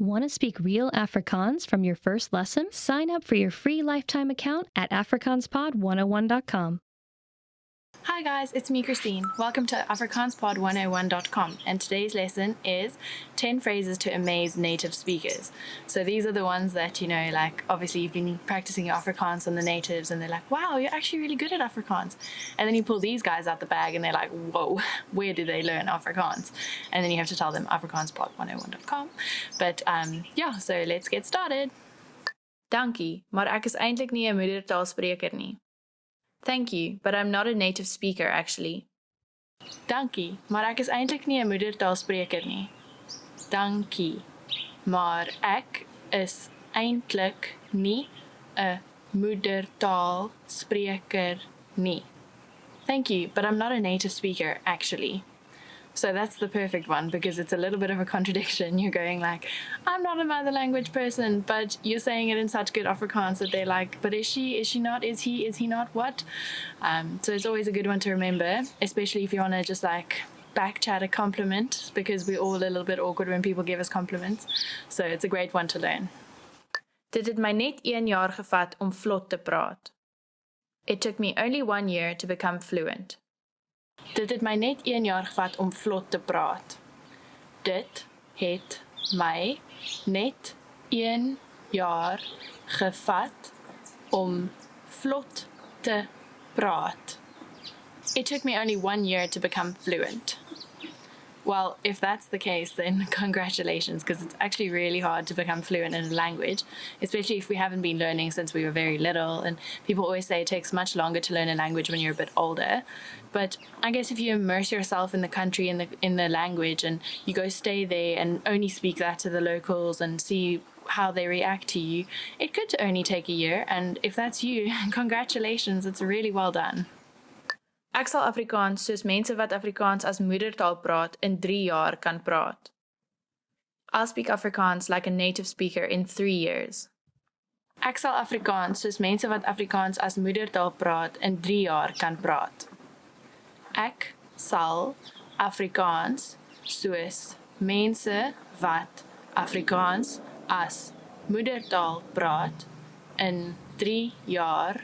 Want to speak real Afrikaans from your first lesson? Sign up for your free lifetime account at afrikaanspod101.com. Hi guys, it's me Christine. Welcome to afrikaanspod101.com, and today's lesson is 10 phrases to amaze native speakers. So these are the ones that, like obviously you've been practicing your Afrikaans on the natives and they're like, wow, you're actually really good at Afrikaans. And then you pull these guys out the bag and they're like, whoa, where did they learn Afrikaans? And then you have to tell them afrikaanspod101.com. But so let's get started. Dankie, maar ek is eintlik nie 'n moedertaalspreker nie. Thank you, but I'm not a native speaker actually. Dankie, maar ek is eintlik nie 'n moedertaalspreker nie. Dankie, maar ek is eintlik nie 'n moedertaalspreker nie. Thank you, but I'm not a native speaker actually. So that's the perfect one because it's a little bit of a contradiction. You're going like, I'm not a mother language person, but you're saying it in such good Afrikaans that they're like, but is she not, is he not, what? So it's always a good one to remember, especially if you want to just like back chat a compliment, because we're all a little bit awkward when people give us compliments. So it's a great one to learn. Dit het my net 1 jaar gevat om vlot te praat. It took me only 1 year to become fluent. Dit het my net 1 jaar gevat om vlot te praat. Dit het my net 1 jaar gevat om vlot te praat. It took me only 1 year to become fluent. Well, if that's the case, then congratulations, because it's actually really hard to become fluent in a language, especially if we haven't been learning since we were very little. And people always say it takes much longer to learn a language when you're a bit older. But I guess if you immerse yourself in the country, in the language, and you go stay there and only speak that to the locals and see how they react to you, it could only take a year. And if that's you, congratulations, it's really well done. Ek sal Afrikaans soos mense wat Afrikaans as moedertaal praat in 3 jaar kan praat. I'll speak Afrikaans like a native speaker in 3 years. Ek sal Afrikaans soos mense wat Afrikaans as moedertaal praat in 3 jaar kan praat. Ek sal Afrikaans soos mense wat Afrikaans as moedertaal praat in 3 jaar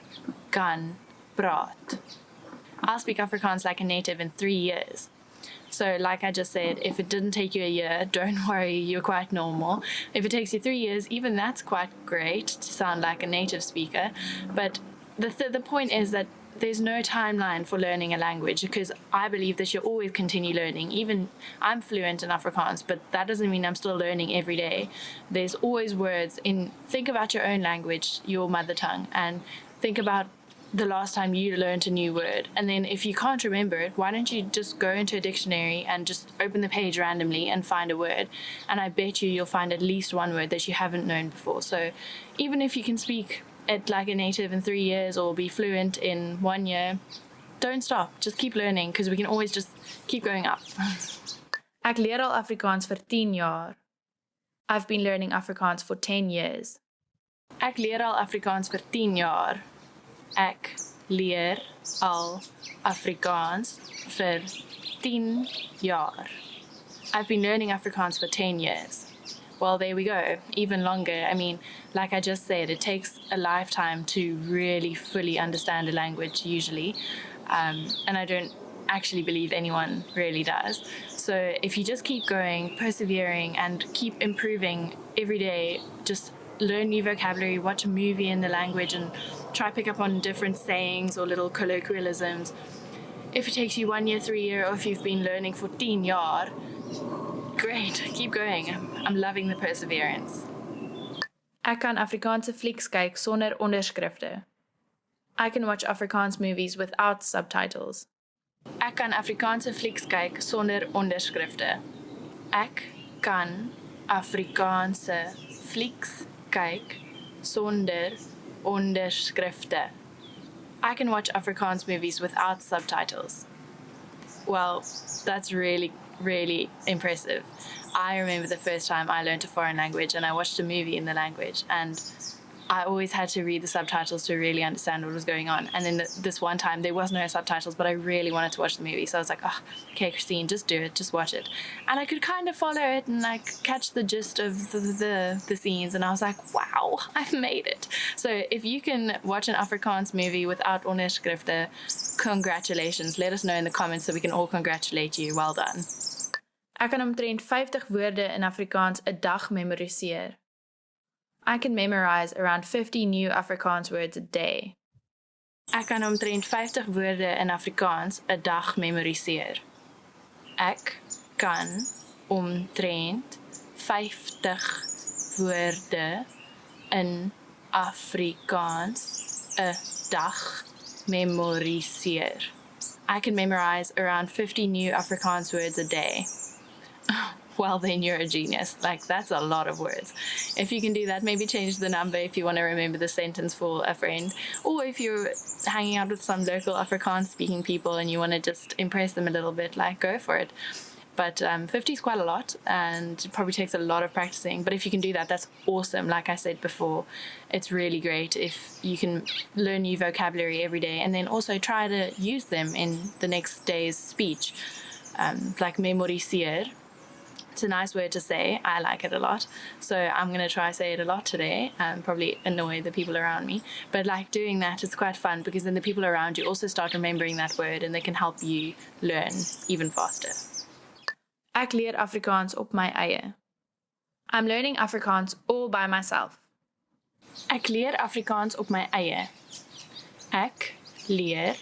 kan praat. I'll speak Afrikaans like a native in 3 years. So like I just said, if it didn't take you a year, don't worry, you're quite normal. If it takes you 3 years, even that's quite great to sound like a native speaker. But the point is that there's no timeline for learning a language, because I believe that you'll always continue learning. Even I'm fluent in Afrikaans, but that doesn't mean I'm still learning every day. There's always words think about your own language, your mother tongue, and think about the last time you learned a new word. And then if you can't remember it, why don't you just go into a dictionary and just open the page randomly and find a word? And I bet you'll find at least one word that you haven't known before. So even if you can speak it like a native in 3 years or be fluent in 1 year, don't stop. Just keep learning, because we can always just keep going up. Ek leer al Afrikaans vir 10 jaar. I've been learning Afrikaans for 10 years. Ek leer al Afrikaans vir 10 jaar. Ek leer al Afrikaans vir 10 jaar. I've been learning Afrikaans for 10 years. Well, there we go, even longer. I mean, like I just said, it takes a lifetime to really fully understand a language usually. And I don't actually believe anyone really does. So if you just keep going, persevering, and keep improving every day, just learn new vocabulary, watch a movie in the language, and try pick up on different sayings or little colloquialisms. If it takes you 1 year, 3 years, or if you've been learning for 10 jaar, great, keep going. I'm loving the perseverance. Ek kan Afrikaanse flieks kyk sonder onderskrifte. I can watch Afrikaans movies without subtitles. Ek kan Afrikaanse flieks kyk sonder onderskrifte. Ek kan Afrikaanse flieks kyk sonder onderskrifte. I can watch Afrikaans movies without subtitles. Well, that's really, really impressive. I remember the first time I learned a foreign language and I watched a movie in the language, and I always had to read the subtitles to really understand what was going on. And then this one time, there was no subtitles, but I really wanted to watch the movie. So I was like, oh, okay, Christine, just do it. Just watch it. And I could kind of follow it and like catch the gist of the scenes. And I was like, wow, I've made it. So if you can watch an Afrikaans movie without onderskrifte, congratulations. Let us know in the comments so we can all congratulate you. Well done. Ek kan omtrent 50 woorde in Afrikaans 'n dag memoriseer. I can memorize around 50 new Afrikaans words a day. Ek kan omtrent 50 woorde in Afrikaans 'n dag memoriseer. Ek kan omtrent 50 woorde in Afrikaans 'n dag memoriseer. I can memorize around 50 new Afrikaans words a day. Well, then you're a genius. Like, that's a lot of words. If you can do that, maybe change the number if you want to remember the sentence for a friend. Or if you're hanging out with some local Afrikaans-speaking people and you want to just impress them a little bit, like, go for it. But 50 is quite a lot, and it probably takes a lot of practicing. But if you can do that, that's awesome. Like I said before, it's really great if you can learn new vocabulary every day and then also try to use them in the next day's speech. Like memoriseer. It's a nice word to say. I like it a lot. So I'm going to try say it a lot today and probably annoy the people around me. But like doing that is quite fun because then the people around you also start remembering that word and they can help you learn even faster. Ek leer Afrikaans op my eie. I'm learning Afrikaans all by myself. Ek leer Afrikaans op my eie. Ek leer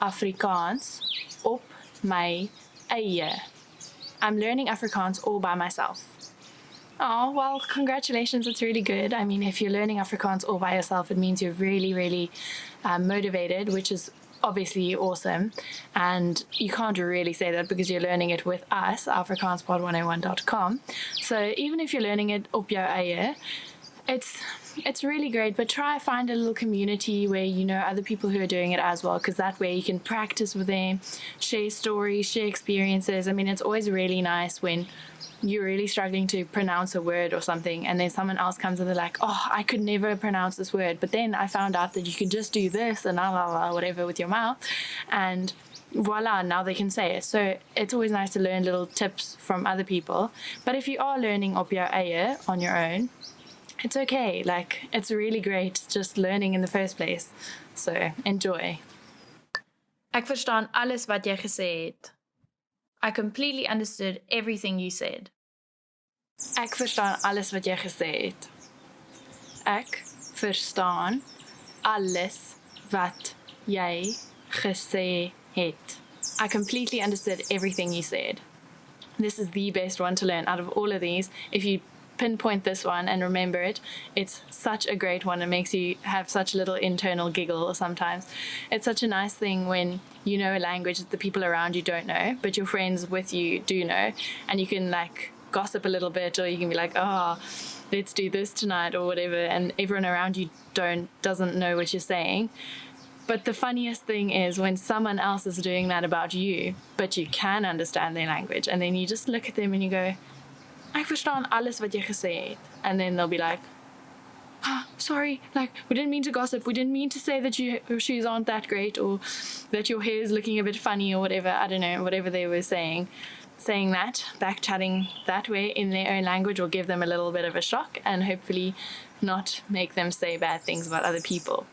Afrikaans op my eie. I'm learning Afrikaans all by myself. Oh, well, congratulations. It's really good. I mean, if you're learning Afrikaans all by yourself, it means you're really, really motivated, which is obviously awesome. And you can't really say that because you're learning it with us, afrikaanspod101.com. So even if you're learning it op jou eie, it's really great, but try find a little community where you know other people who are doing it as well, because that way you can practice with them, share stories, share experiences. I mean, it's always really nice when you're really struggling to pronounce a word or something and then someone else comes and they're like, oh, I could never pronounce this word, but then I found out that you can just do this and whatever with your mouth, and voila, now they can say it. So it's always nice to learn little tips from other people. But if you are learning op jou eie on your own, it's okay. Like, it's really great just learning in the first place. So enjoy. Ek verstaan alles wat jy gesê het. I completely understood everything you said. Ek verstaan alles wat jy gesê het. Ek verstaan alles wat jy gesê het. I completely understood everything you said. This is the best one to learn out of all of these. If you pinpoint this one and remember it, it's such a great one. It makes you have such a little internal giggle sometimes. It's such a nice thing when you know a language that the people around you don't know, but your friends with you do know, and you can like gossip a little bit, or you can be like, oh, let's do this tonight or whatever, and everyone around you doesn't know what you're saying. But the funniest thing is when someone else is doing that about you, but you can understand their language, and then you just look at them and you go, Ek verstaan alles wat jy gesê het. And then they'll be like, sorry, like, we didn't mean to gossip. We didn't mean to say that your shoes aren't that great, or that your hair is looking a bit funny, or whatever. I don't know, whatever they were saying. Saying that, back-chatting that way in their own language will give them a little bit of a shock and hopefully not make them say bad things about other people.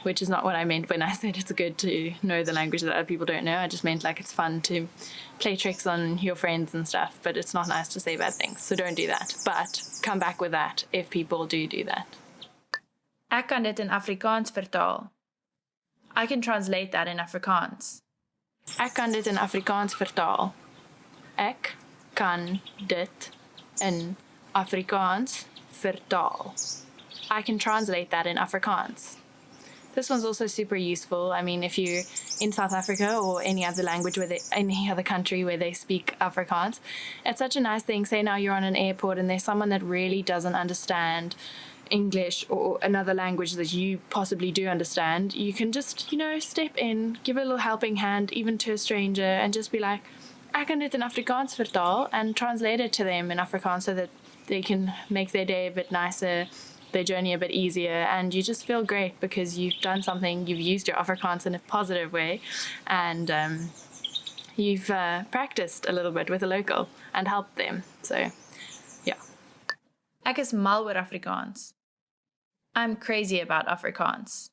Which is not what I meant when I said it's good to know the language that other people don't know. I just meant like it's fun to play tricks on your friends and stuff, but it's not nice to say bad things. So don't do that. But come back with that if people do that. Ek kan dit in Afrikaans vertaal. I can translate that in Afrikaans. Ek kan dit in Afrikaans vertaal. Ek kan dit in Afrikaans vertaal. I can translate that in Afrikaans. This one's also super useful. I mean, if you're in South Africa or any other language any other country where they speak Afrikaans, it's such a nice thing. Say now you're on an airport and there's someone that really doesn't understand English or another language that you possibly do understand. You can just, step in, give a little helping hand, even to a stranger, and just be like, Ek kan dit in Afrikaans vertaal, and translate it to them in Afrikaans so that they can make their day a bit nicer their journey a bit easier, and you just feel great because you've done something, you've used your Afrikaans in a positive way, and you've practiced a little bit with a local and helped them. So, yeah. Ek is mal oor Afrikaans. I'm crazy about Afrikaans.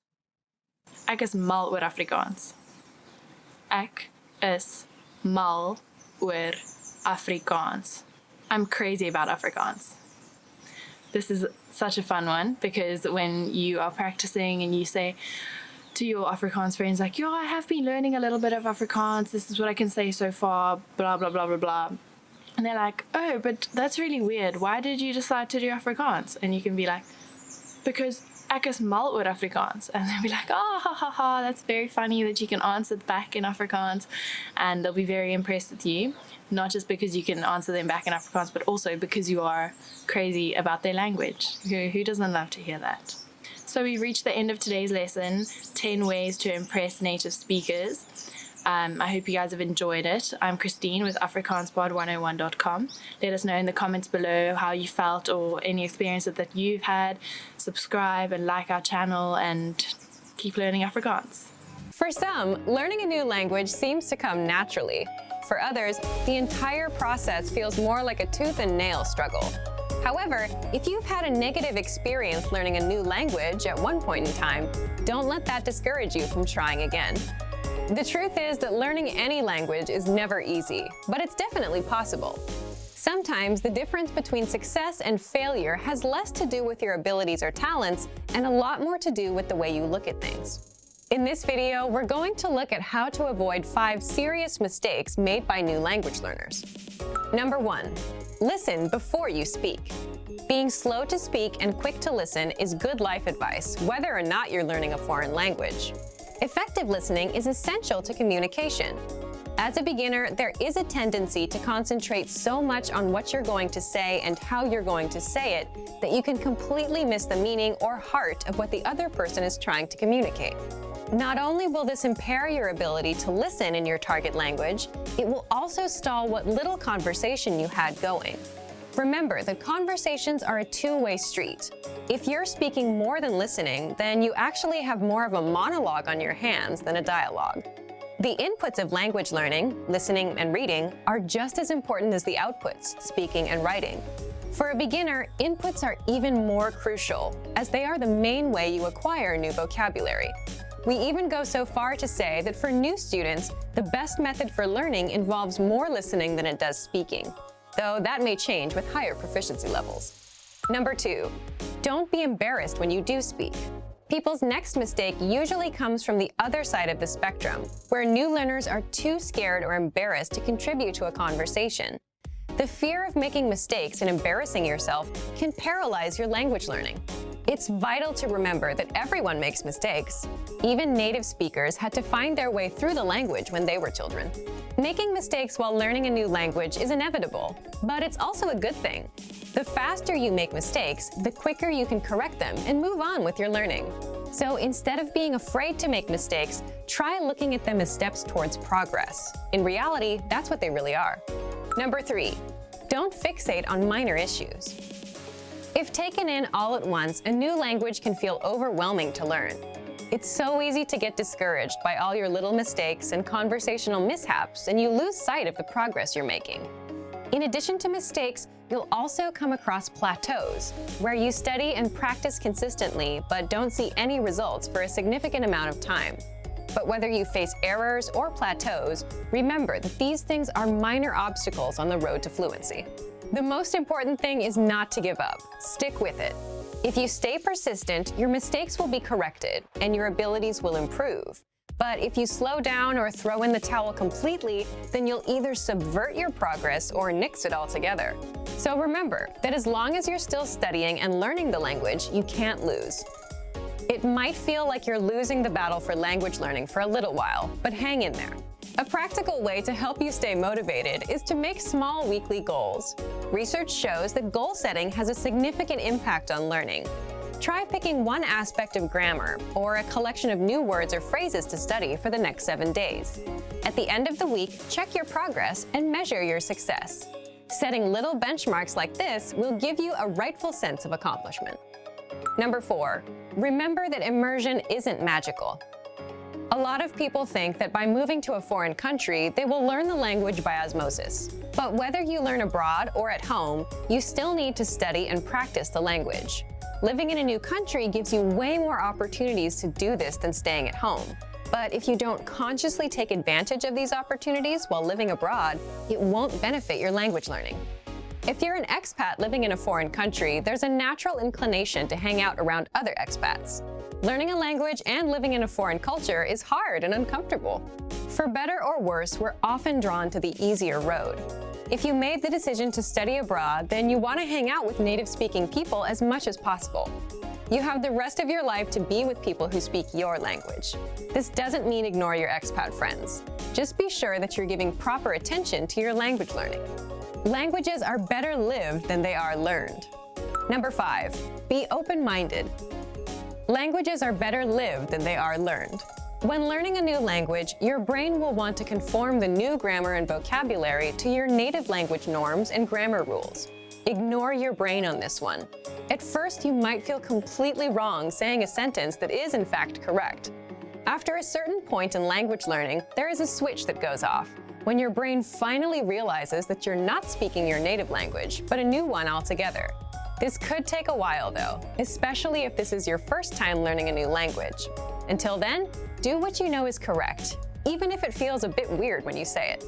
Ek is mal oor Afrikaans. Ek is mal oor Afrikaans. I'm crazy about Afrikaans. This is such a fun one because when you are practicing and you say to your Afrikaans friends like, I have been learning a little bit of Afrikaans, this is what I can say so far, blah, blah, blah, blah, blah. And they're like, oh, but that's really weird. Why did you decide to do Afrikaans? And you can be like, because ek is mal oor Afrikaans. And they'll be like, oh, ha, ha, ha, that's very funny that you can answer back in Afrikaans. And they'll be very impressed with you, not just because you can answer them back in Afrikaans, but also because you are crazy about their language. Who doesn't love to hear that? So we've reached the end of today's lesson, 10 ways to impress native speakers. I hope you guys have enjoyed it. I'm Christine with AfrikaansPod101.com. Let us know in the comments below how you felt or any experiences that you've had. Subscribe and like our channel and keep learning Afrikaans. For some, learning a new language seems to come naturally. For others, the entire process feels more like a tooth and nail struggle. However, if you've had a negative experience learning a new language at one point in time, don't let that discourage you from trying again. The truth is that learning any language is never easy, but it's definitely possible. Sometimes the difference between success and failure has less to do with your abilities or talents and a lot more to do with the way you look at things. In this video, we're going to look at how to avoid 5 serious mistakes made by new language learners. Number 1, listen before you speak. Being slow to speak and quick to listen is good life advice, whether or not you're learning a foreign language. Effective listening is essential to communication. As a beginner, there is a tendency to concentrate so much on what you're going to say and how you're going to say it that you can completely miss the meaning or heart of what the other person is trying to communicate. Not only will this impair your ability to listen in your target language, it will also stall what little conversation you had going. Remember that conversations are a two-way street. If you're speaking more than listening, then you actually have more of a monologue on your hands than a dialogue. The inputs of language learning, listening and reading, are just as important as the outputs, speaking and writing. For a beginner, inputs are even more crucial, as they are the main way you acquire new vocabulary. We even go so far to say that for new students, the best method for learning involves more listening than it does speaking, though that may change with higher proficiency levels. Number 2, don't be embarrassed when you do speak. People's next mistake usually comes from the other side of the spectrum, where new learners are too scared or embarrassed to contribute to a conversation. The fear of making mistakes and embarrassing yourself can paralyze your language learning. It's vital to remember that everyone makes mistakes. Even native speakers had to find their way through the language when they were children. Making mistakes while learning a new language is inevitable, but it's also a good thing. The faster you make mistakes, the quicker you can correct them and move on with your learning. So instead of being afraid to make mistakes, try looking at them as steps towards progress. In reality, that's what they really are. Number 3, don't fixate on minor issues. If taken in all at once, a new language can feel overwhelming to learn. It's so easy to get discouraged by all your little mistakes and conversational mishaps, and you lose sight of the progress you're making. In addition to mistakes, you'll also come across plateaus, where you study and practice consistently but don't see any results for a significant amount of time. But whether you face errors or plateaus, remember that these things are minor obstacles on the road to fluency. The most important thing is not to give up. Stick with it. If you stay persistent, your mistakes will be corrected and your abilities will improve. But if you slow down or throw in the towel completely, then you'll either subvert your progress or nix it altogether. So remember that as long as you're still studying and learning the language, you can't lose. It might feel like you're losing the battle for language learning for a little while, but hang in there. A practical way to help you stay motivated is to make small weekly goals. Research shows that goal setting has a significant impact on learning. Try picking one aspect of grammar or a collection of new words or phrases to study for the next 7 days. At the end of the week, check your progress and measure your success. Setting little benchmarks like this will give you a rightful sense of accomplishment. Number 4, remember that immersion isn't magical. A lot of people think that by moving to a foreign country, they will learn the language by osmosis. But whether you learn abroad or at home, you still need to study and practice the language. Living in a new country gives you way more opportunities to do this than staying at home. But if you don't consciously take advantage of these opportunities while living abroad, it won't benefit your language learning. If you're an expat living in a foreign country, there's a natural inclination to hang out around other expats. Learning a language and living in a foreign culture is hard and uncomfortable. For better or worse, we're often drawn to the easier road. If you made the decision to study abroad, then you want to hang out with native-speaking people as much as possible. You have the rest of your life to be with people who speak your language. This doesn't mean ignore your expat friends. Just be sure that you're giving proper attention to your language learning. Languages are better lived than they are learned. Number 5, be open-minded. Languages are better lived than they are learned. When learning a new language, your brain will want to conform the new grammar and vocabulary to your native language norms and grammar rules. Ignore your brain on this one. At first, you might feel completely wrong saying a sentence that is in fact correct. After a certain point in language learning, there is a switch that goes off, when your brain finally realizes that you're not speaking your native language, but a new one altogether. This could take a while though, especially if this is your first time learning a new language. Until then, do what you know is correct, even if it feels a bit weird when you say it.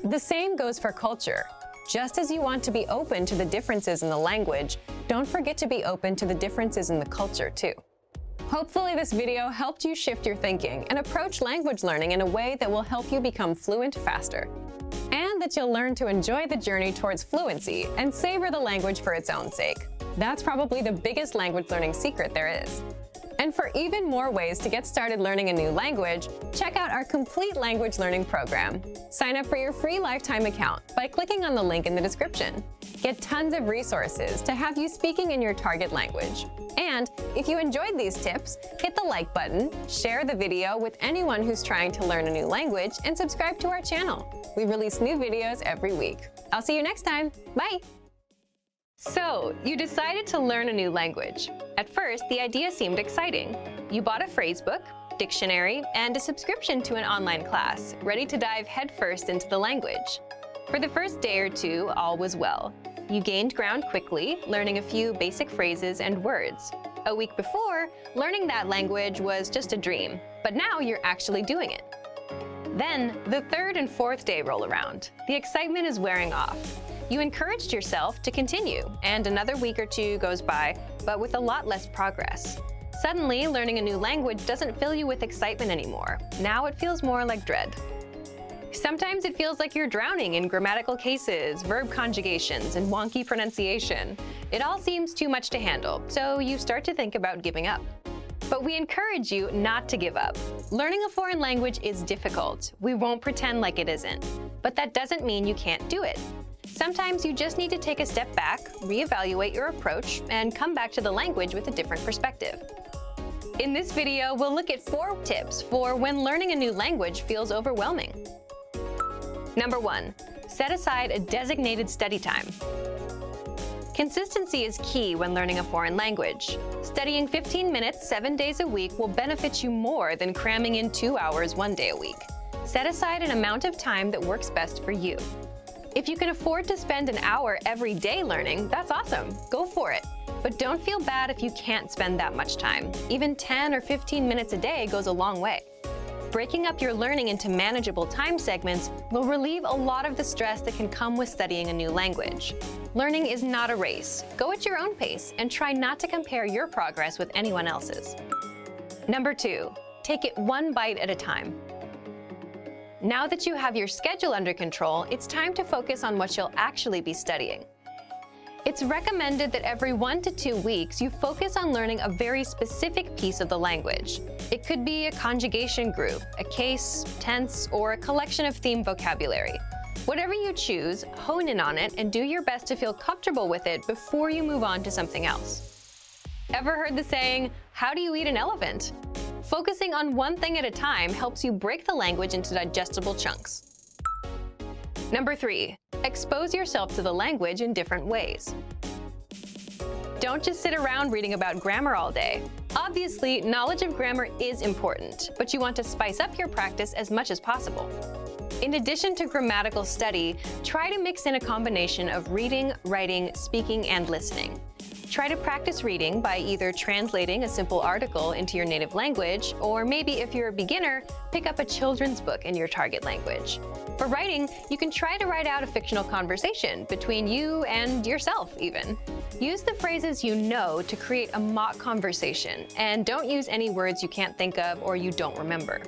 The same goes for culture. Just as you want to be open to the differences in the language, don't forget to be open to the differences in the culture too. Hopefully this video helped you shift your thinking and approach language learning in a way that will help you become fluent faster. And that you'll learn to enjoy the journey towards fluency and savor the language for its own sake. That's probably the biggest language learning secret there is. And for even more ways to get started learning a new language, check out our complete language learning program. Sign up for your free lifetime account by clicking on the link in the description. Get tons of resources to have you speaking in your target language. And if you enjoyed these tips, hit the like button, share the video with anyone who's trying to learn a new language, and subscribe to our channel. We release new videos every week. I'll see you next time. Bye! So, you decided to learn a new language. At first, the idea seemed exciting. You bought a phrasebook, dictionary, and a subscription to an online class, ready to dive headfirst into the language. For the first day or two, all was well. You gained ground quickly, learning a few basic phrases and words. A week before, learning that language was just a dream, but now you're actually doing it. Then, the third and fourth day roll around. The excitement is wearing off. You encouraged yourself to continue, and another week or two goes by, but with a lot less progress. Suddenly, learning a new language doesn't fill you with excitement anymore. Now it feels more like dread. Sometimes it feels like you're drowning in grammatical cases, verb conjugations, and wonky pronunciation. It all seems too much to handle, so you start to think about giving up. But we encourage you not to give up. Learning a foreign language is difficult. We won't pretend like it isn't. But that doesn't mean you can't do it. Sometimes you just need to take a step back, reevaluate your approach, and come back to the language with a different perspective. In this video, we'll look at 4 tips for when learning a new language feels overwhelming. Number 1, set aside a designated study time. Consistency is key when learning a foreign language. Studying 15 minutes 7 days a week will benefit you more than cramming in 2 hours 1 day a week. Set aside an amount of time that works best for you. If you can afford to spend an hour every day learning, that's awesome. Go for it. But don't feel bad if you can't spend that much time. Even 10 or 15 minutes a day goes a long way. Breaking up your learning into manageable time segments will relieve a lot of the stress that can come with studying a new language. Learning is not a race. Go at your own pace and try not to compare your progress with anyone else's. Number 2, take it one bite at a time. Now that you have your schedule under control, it's time to focus on what you'll actually be studying. It's recommended that every 1 to 2 weeks you focus on learning a very specific piece of the language. It could be a conjugation group, a case, tense, or a collection of theme vocabulary. Whatever you choose, hone in on it and do your best to feel comfortable with it before you move on to something else. Ever heard the saying, "How do you eat an elephant?" Focusing on one thing at a time helps you break the language into digestible chunks. Number 3, expose yourself to the language in different ways. Don't just sit around reading about grammar all day. Obviously, knowledge of grammar is important, but you want to spice up your practice as much as possible. In addition to grammatical study, try to mix in a combination of reading, writing, speaking, and listening. Try to practice reading by either translating a simple article into your native language, or maybe if you're a beginner, pick up a children's book in your target language. For writing, you can try to write out a fictional conversation between you and yourself, even. Use the phrases you know to create a mock conversation, and don't use any words you can't think of or you don't remember.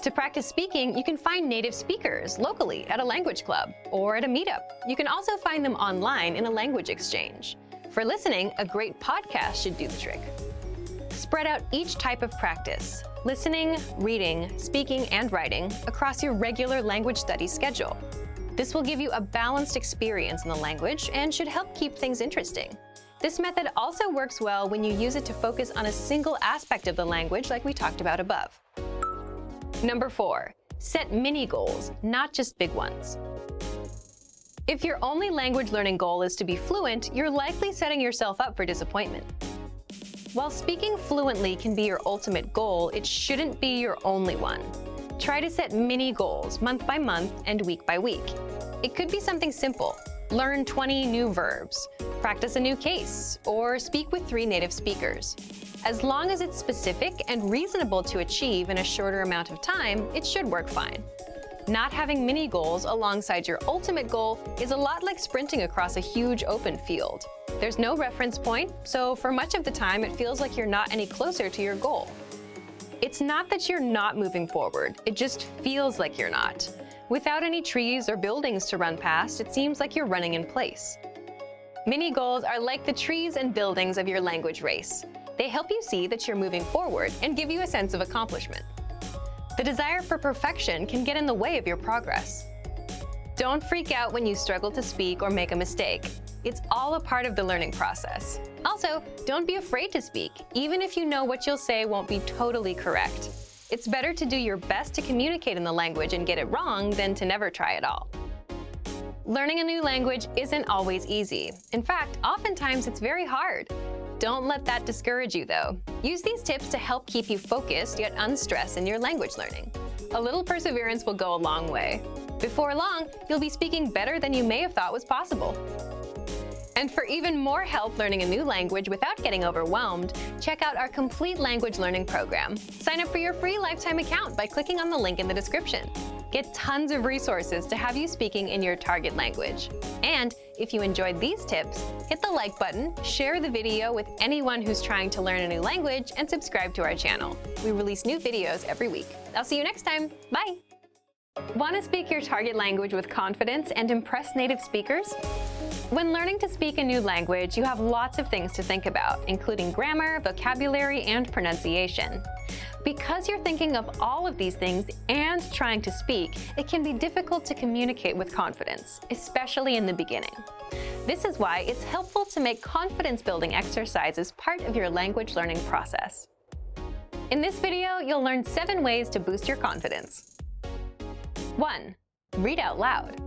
To practice speaking, you can find native speakers locally at a language club or at a meetup. You can also find them online in a language exchange. For listening, a great podcast should do the trick. Spread out each type of practice, listening, reading, speaking, and writing, across your regular language study schedule. This will give you a balanced experience in the language and should help keep things interesting. This method also works well when you use it to focus on a single aspect of the language like we talked about above. Number 4, set mini goals, not just big ones. If your only language learning goal is to be fluent, you're likely setting yourself up for disappointment. While speaking fluently can be your ultimate goal, it shouldn't be your only one. Try to set mini goals month by month and week by week. It could be something simple. Learn 20 new verbs, practice a new case, or speak with 3 native speakers. As long as it's specific and reasonable to achieve in a shorter amount of time, it should work fine. Not having mini goals alongside your ultimate goal is a lot like sprinting across a huge open field. There's no reference point, so for much of the time it feels like you're not any closer to your goal. It's not that you're not moving forward, it just feels like you're not. Without any trees or buildings to run past, it seems like you're running in place. Mini goals are like the trees and buildings of your language race. They help you see that you're moving forward and give you a sense of accomplishment. The desire for perfection can get in the way of your progress. Don't freak out when you struggle to speak or make a mistake. It's all a part of the learning process. Also, don't be afraid to speak, even if you know what you'll say won't be totally correct. It's better to do your best to communicate in the language and get it wrong than to never try at all. Learning a new language isn't always easy. In fact, oftentimes it's very hard. Don't let that discourage you, though. Use these tips to help keep you focused yet unstressed in your language learning. A little perseverance will go a long way. Before long, you'll be speaking better than you may have thought was possible. And for even more help learning a new language without getting overwhelmed, check out our complete language learning program. Sign up for your free lifetime account by clicking on the link in the description. Get tons of resources to have you speaking in your target language. And if you enjoyed these tips, hit the like button, share the video with anyone who's trying to learn a new language, and subscribe to our channel. We release new videos every week. I'll see you next time. Bye! Want to speak your target language with confidence and impress native speakers? When learning to speak a new language, you have lots of things to think about, including grammar, vocabulary, and pronunciation. Because you're thinking of all of these things and trying to speak, it can be difficult to communicate with confidence, especially in the beginning. This is why it's helpful to make confidence-building exercises part of your language learning process. In this video, you'll learn 7 ways to boost your confidence. 1. Read out loud.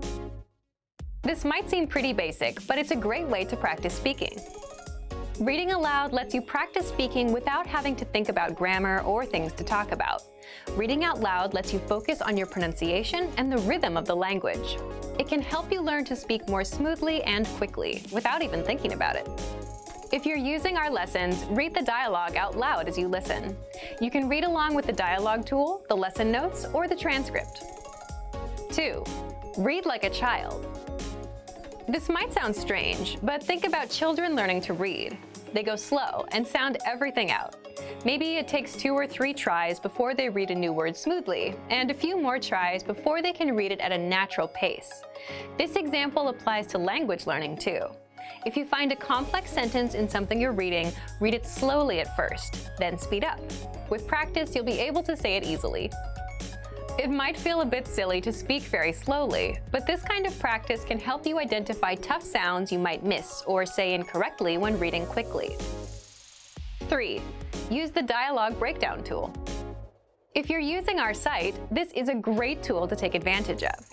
This might seem pretty basic, but it's a great way to practice speaking. Reading aloud lets you practice speaking without having to think about grammar or things to talk about. Reading out loud lets you focus on your pronunciation and the rhythm of the language. It can help you learn to speak more smoothly and quickly, without even thinking about it. If you're using our lessons, read the dialogue out loud as you listen. You can read along with the dialogue tool, the lesson notes, or the transcript. 2. Read like a child. This might sound strange, but think about children learning to read. They go slow and sound everything out. Maybe it takes 2 or 3 tries before they read a new word smoothly, and a few more tries before they can read it at a natural pace. This example applies to language learning too. If you find a complex sentence in something you're reading, read it slowly at first, then speed up. With practice, you'll be able to say it easily. It might feel a bit silly to speak very slowly, but this kind of practice can help you identify tough sounds you might miss or say incorrectly when reading quickly. 3. Use the dialogue breakdown tool. If you're using our site, this is a great tool to take advantage of.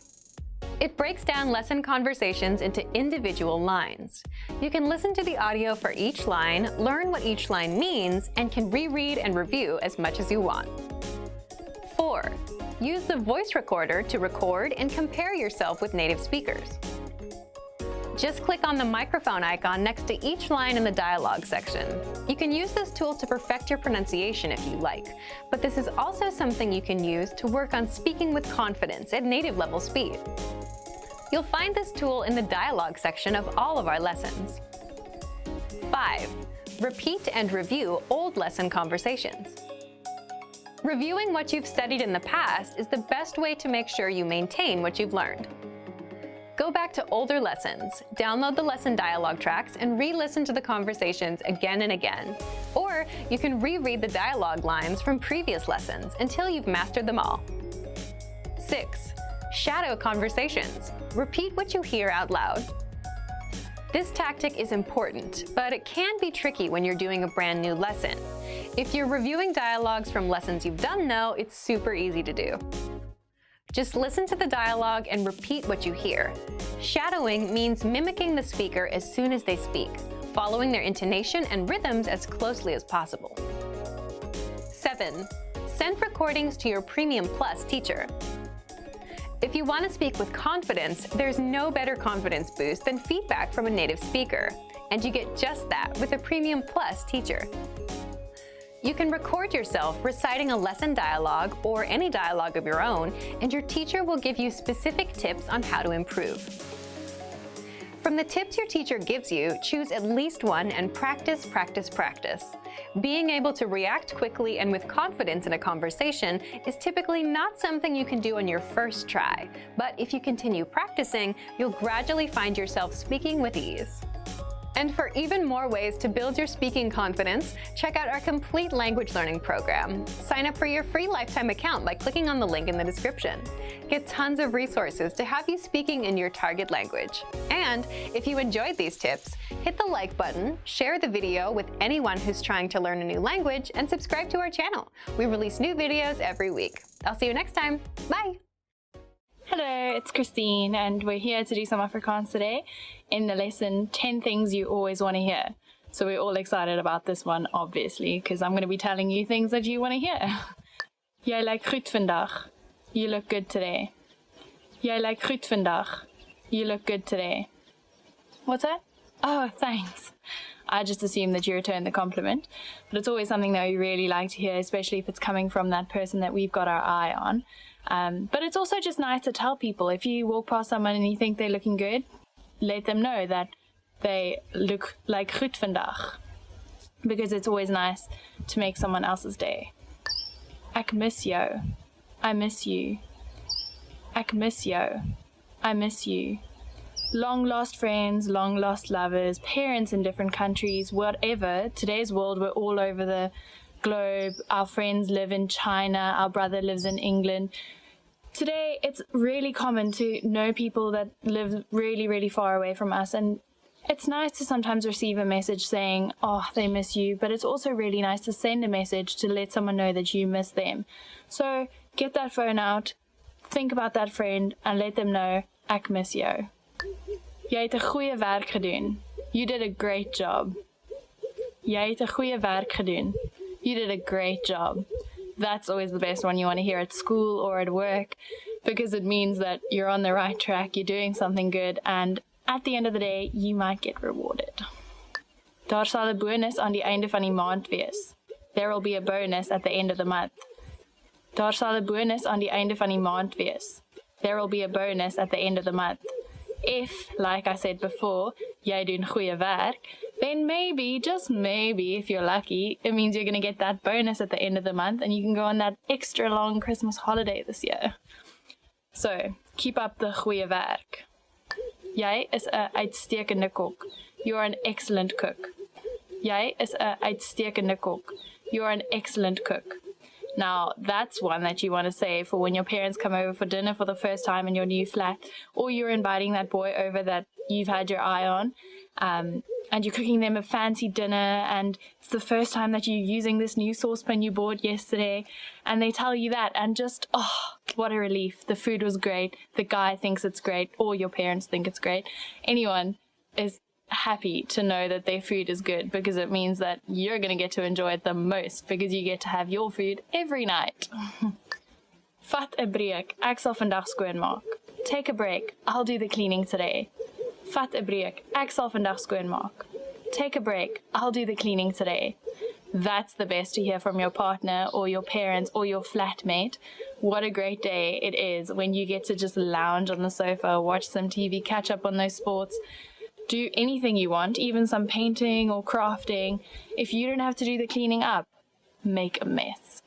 It breaks down lesson conversations into individual lines. You can listen to the audio for each line, learn what each line means, and can reread and review as much as you want. 4. Use the voice recorder to record and compare yourself with native speakers. Just click on the microphone icon next to each line in the dialogue section. You can use this tool to perfect your pronunciation if you like, but this is also something you can use to work on speaking with confidence at native level speed. You'll find this tool in the dialogue section of all of our lessons. 5. Repeat and review old lesson conversations. Reviewing what you've studied in the past is the best way to make sure you maintain what you've learned. Go back to older lessons, download the lesson dialogue tracks, and re-listen to the conversations again and again. Or you can reread the dialogue lines from previous lessons until you've mastered them all. 6. Shadow conversations. Repeat what you hear out loud. This tactic is important, but it can be tricky when you're doing a brand new lesson. If you're reviewing dialogues from lessons you've done though, it's super easy to do. Just listen to the dialogue and repeat what you hear. Shadowing means mimicking the speaker as soon as they speak, following their intonation and rhythms as closely as possible. 7. Send recordings to your Premium Plus teacher. If you want to speak with confidence, there's no better confidence boost than feedback from a native speaker, and you get just that with a Premium Plus teacher. You can record yourself reciting a lesson dialogue or any dialogue of your own, and your teacher will give you specific tips on how to improve. From the tips your teacher gives you, choose at least one and practice, practice, practice. Being able to react quickly and with confidence in a conversation is typically not something you can do on your first try, but if you continue practicing, you'll gradually find yourself speaking with ease. And for even more ways to build your speaking confidence, check out our complete language learning program. Sign up for your free lifetime account by clicking on the link in the description. Get tons of resources to have you speaking in your target language. And if you enjoyed these tips, hit the like button, share the video with anyone who's trying to learn a new language, and subscribe to our channel. We release new videos every week. I'll see you next time. Bye! Hello, it's Christine, and we're here to do some Afrikaans today in the lesson 10 Things You Always Want to Hear. So we're all excited about this one, obviously, because I'm going to be telling you things that you want to hear. Jy lyk goed vandag. You look good today. Jy lyk goed vandag. You look good today. What's that? Oh, thanks. I just assume that you returned the compliment, but it's always something that we really like to hear, especially if it's coming from that person that we've got our eye on. But it's also just nice to tell people, if you walk past someone and you think they're looking good, let them know that they look like goed vandag, because it's always nice to make someone else's day. Ek mis jou. I miss you. Ek mis jou. I miss you. Long lost friends, long lost lovers, parents in different countries, whatever. Today's world, we're all over the globe. Our friends live in China. Our brother lives in England. Today, it's really common to know people that live really, really far away from us. And it's nice to sometimes receive a message saying, oh, they miss you. But it's also really nice to send a message to let someone know that you miss them. So get that phone out, think about that friend, and let them know, ek mis jou. Jy het 'n goeie werk gedoen. You did a great job. Jy het 'n goeie werk gedoen. You did a great job. That's always the best one you want to hear at school or at work, because it means that you're on the right track, you're doing something good, and at the end of the day, you might get rewarded. Daar sal 'n bonus aan die einde van die maand wees. There will be a bonus at the end of the month. Daar sal 'n bonus aan die einde van die maand wees. There will be a bonus at the end of the month. If, like I said before, jy doen goeie werk, then maybe, just maybe, if you're lucky, it means you're going to get that bonus at the end of the month and you can go on that extra long Christmas holiday this year. So, keep up the goeie werk. Jy is 'n uitstekende kok. You're an excellent cook. Jy is 'n uitstekende kok. You're an excellent cook. Now, that's one that you want to say for when your parents come over for dinner for the first time in your new flat, or you're inviting that boy over that you've had your eye on. and you're cooking them a fancy dinner, and it's the first time that you're using this new saucepan you bought yesterday, and they tell you that, and just, oh, what a relief. The food was great, the guy thinks it's great, or your parents think it's great. Anyone is happy to know that their food is good, because it means that you're going to get to enjoy it the most, because you get to have your food every night. Vat 'n breek, ek sal vandag skoonmaak. Take a break, I'll do the cleaning today. Vat 'n breek, ek sal vandag skoonmaak. Take a break, I'll do the cleaning today. That's the best to hear from your partner or your parents or your flatmate. What a great day it is when you get to just lounge on the sofa, watch some TV, catch up on those sports, do anything you want, even some painting or crafting. If you don't have to do the cleaning up, make a mess.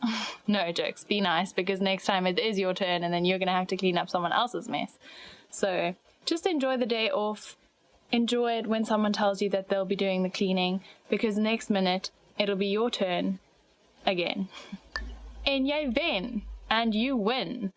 No jokes, be nice, because next time it is your turn and then you're going to have to clean up someone else's mess. So just enjoy the day off. Enjoy it when someone tells you that they'll be doing the cleaning, because next minute it'll be your turn again. En jy wen, and you win.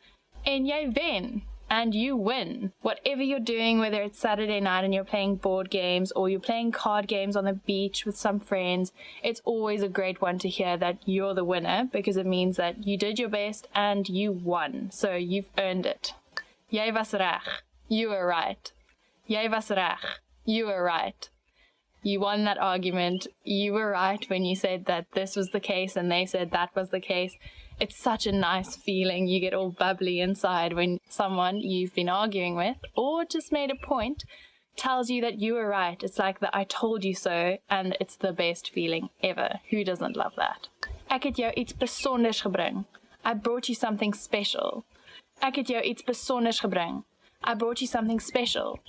En jy wen, and you win. Whatever you're doing, whether it's Saturday night and you're playing board games or you're playing card games on the beach with some friends, it's always a great one to hear that you're the winner, because it means that you did your best and you won. So you've earned it. Jy was reg. You were right. Jy was reg. You were right. You won that argument. You were right when you said that this was the case and they said that was the case. It's such a nice feeling. You get all bubbly inside when someone you've been arguing with or just made a point tells you that you were right. It's like the I told you so, and it's the best feeling ever. Who doesn't love that? Ek het jou iets besonders gebring. I brought you something special. Ek het jou iets besonders gebring. I brought you something special.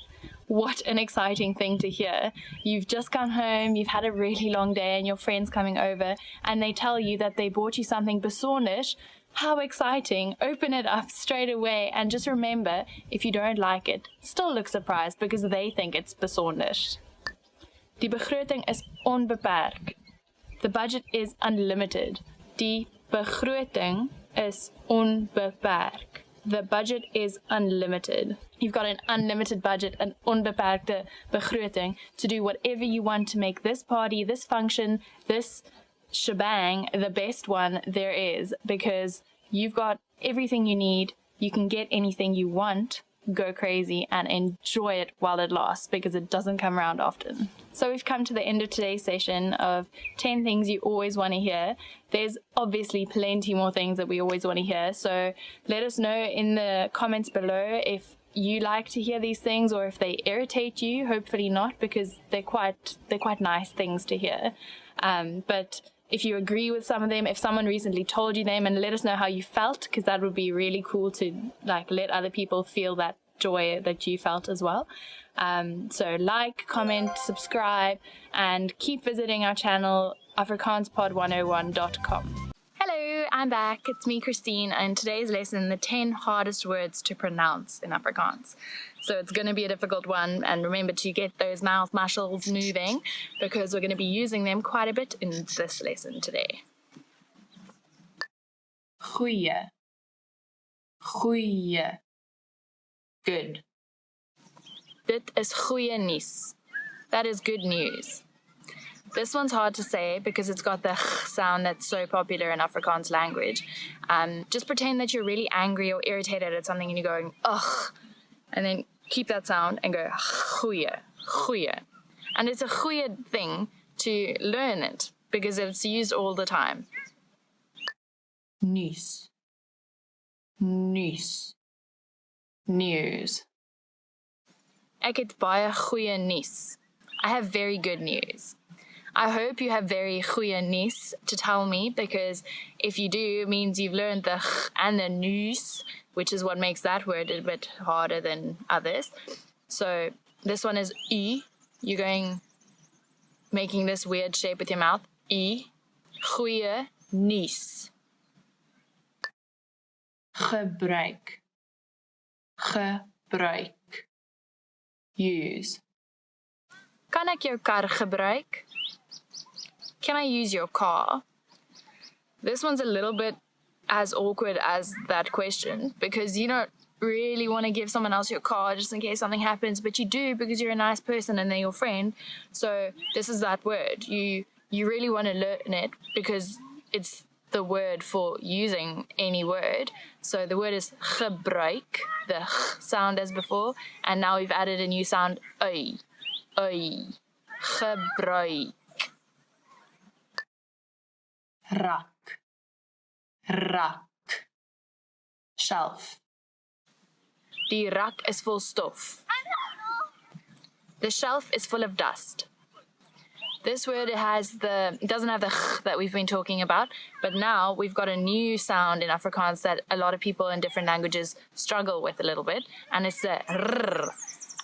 What an exciting thing to hear. You've just come home, you've had a really long day, and your friend's coming over, and they tell you that they bought you something besonders. How exciting. Open it up straight away, and just remember, if you don't like it, still look surprised, because they think it's besonders. Die begroting is onbeperk. The budget is unlimited. Die begroting is onbeperk. The budget is unlimited. You've got an unlimited budget, an onbeperkte begroting, to do whatever you want to make this party, this function, this shebang the best one there is, because you've got everything you need. You can get anything you want. Go crazy and enjoy it while it lasts, because it doesn't come around often. So we've come to the end of today's session of 10 things you always want to hear. There's obviously plenty more things that we always want to hear, so let us know in the comments below if you like to hear these things or if they irritate you. Hopefully not, because they're quite nice things to hear. But if you agree with some of them, if someone recently told you them, and let us know how you felt, because that would be really cool to let other people feel that joy that you felt as well. So like, comment, subscribe, and keep visiting our channel, afrikaanspod101.com. Hello, I'm back. It's me, Christine, and today's lesson, the 10 hardest words to pronounce in Afrikaans. So it's going to be a difficult one, and remember to get those mouth muscles moving, because we're going to be using them quite a bit in this lesson today. Goeie. Goeie. Good. Dit is goeie nuus. That is good news. This one's hard to say because it's got the sound that's so popular in Afrikaans language. Just pretend that you're really angry or irritated at something and you're going, ugh, and then keep that sound and go, goeie, goeie. And it's a goeie thing to learn it because it's used all the time. Nuus. Nuus. News. Ek het baie goeie nuus. I have very good news. I hope you have very goeie nuus to tell me, because if you do, it means you've learned the ch and the nuus, which is what makes that word a bit harder than others. So this one is u. You're making this weird shape with your mouth. U. Goeie nuus. Gebruik. Gebruik. Use. Kan ek jou kar gebruik? Can I use your car? This one's a little bit as awkward as that question, because you don't really want to give someone else your car just in case something happens, but you do because you're a nice person and they're your friend. So this is that word. You really want to learn it because it's the word for using any word. So the word is gebruik, the ch sound as before, and now we've added a new sound, ui, ui, gebruik. Rak, rak, shelf. Die rak is vol stof. The shelf is full of dust. This word it doesn't have the ch that we've been talking about, but now we've got a new sound in Afrikaans that a lot of people in different languages struggle with a little bit, and it's the rrr,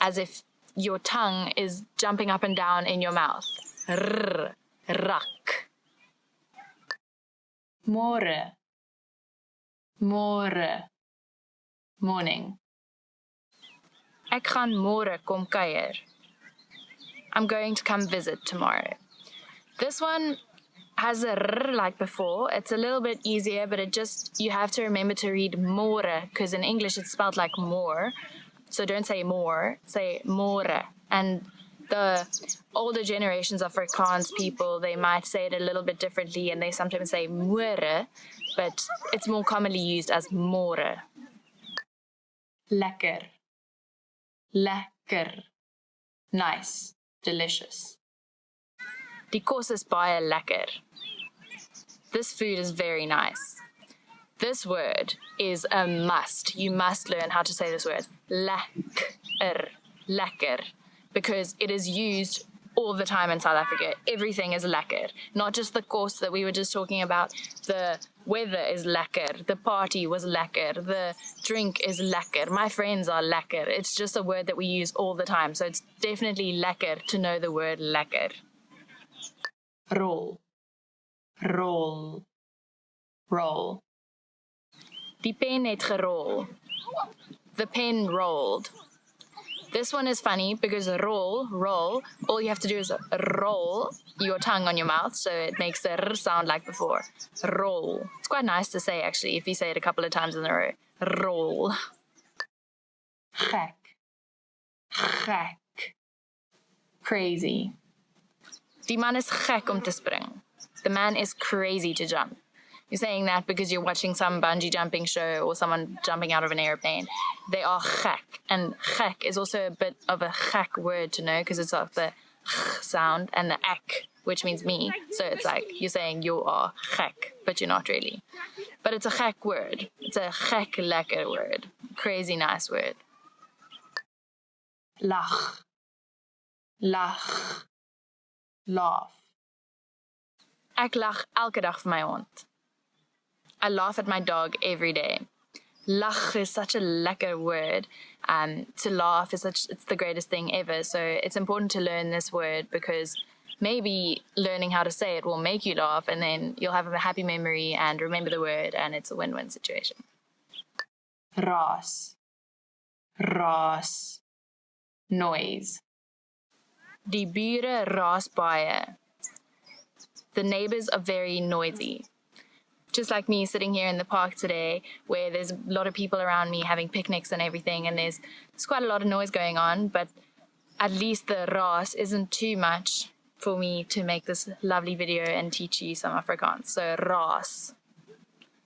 as if your tongue is jumping up and down in your mouth. Rrr, rak. Môre, môre, morning. Ek gaan môre kom kuier. I'm going to come visit tomorrow. This one has a r like before. It's a little bit easier, but you have to remember to read môre, because in English it's spelled like more. So don't say more, say môre. And the older generations of Afrikaans people, they might say it a little bit differently, and they sometimes say môre, but it's more commonly used as môre. Lekker. Lekker. Nice. Delicious. Die kos is baie lekker. This food is very nice. This word is a must. You must learn how to say this word. Lekker. Lekker. Because it is used all the time in South Africa. Everything is lekker. Not just the kos that we were just talking about. The weather is lekker. The party was lekker. The drink is lekker. My friends are lekker. It's just a word that we use all the time. So it's definitely lekker to know the word lekker. Rol. Rol. Roll. Die pen het gerol. The pen rolled. This one is funny because roll, all you have to do is roll your tongue on your mouth, so it makes the r sound like before. Roll. It's quite nice to say, actually, if you say it a couple of times in a row. Roll. Gek. Gek. Crazy. Die man is gek om te spring. The man is crazy to jump. You're saying that because you're watching some bungee jumping show or someone jumping out of an airplane. They are gek. And gek is also a bit of a gek word to know because it's of the ch sound and the ek, which means me. So it's like you're saying you are gek, but you're not really. But it's a gek word. It's a gek lekker word. Crazy nice word. Lach. Lach. Laugh. Ek lag elke dag vir my hond. I laugh at my dog every day. Lach is such a lekker word. To laugh it's the greatest thing ever. So it's important to learn this word because maybe learning how to say it will make you laugh and then you'll have a happy memory and remember the word and it's a win-win situation. Raas. Raas. Noise. Die bure raas baie. The neighbors are very noisy. Just like me sitting here in the park today where there's a lot of people around me having picnics and everything and there's quite a lot of noise going on, but at least the raas isn't too much for me to make this lovely video and teach you some Afrikaans. So raas.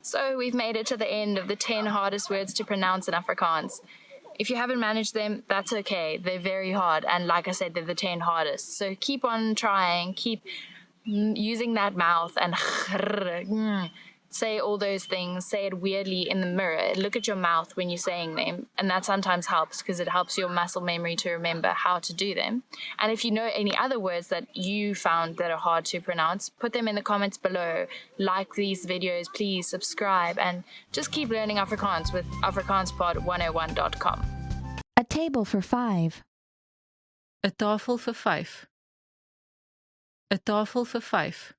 So we've made it to the end of the 10 hardest words to pronounce in Afrikaans. If you haven't managed them, that's okay. They're very hard and like I said, they're the 10 hardest. So keep on trying, keep using that mouth and say all those things, say it weirdly in the mirror. Look at your mouth when you're saying them, and that sometimes helps because it helps your muscle memory to remember how to do them. And if you know any other words that you found that are hard to pronounce, put them in the comments below. Like these videos, please subscribe, and just keep learning Afrikaans with afrikaanspod101.com. A table for 5. 'n tafel vir 5. 'n tafel vir 5.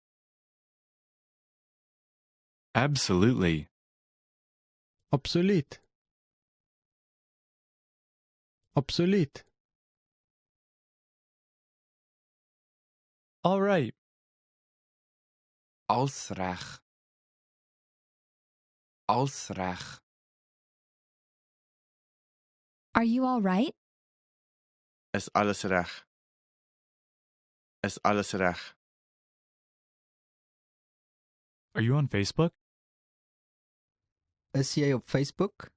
Absolutely. Absoluut. Absoluut. All right. Als reg. Als reg. Are you all right? Is alles reg? Is alles reg? Are you on Facebook? Is jy op Facebook?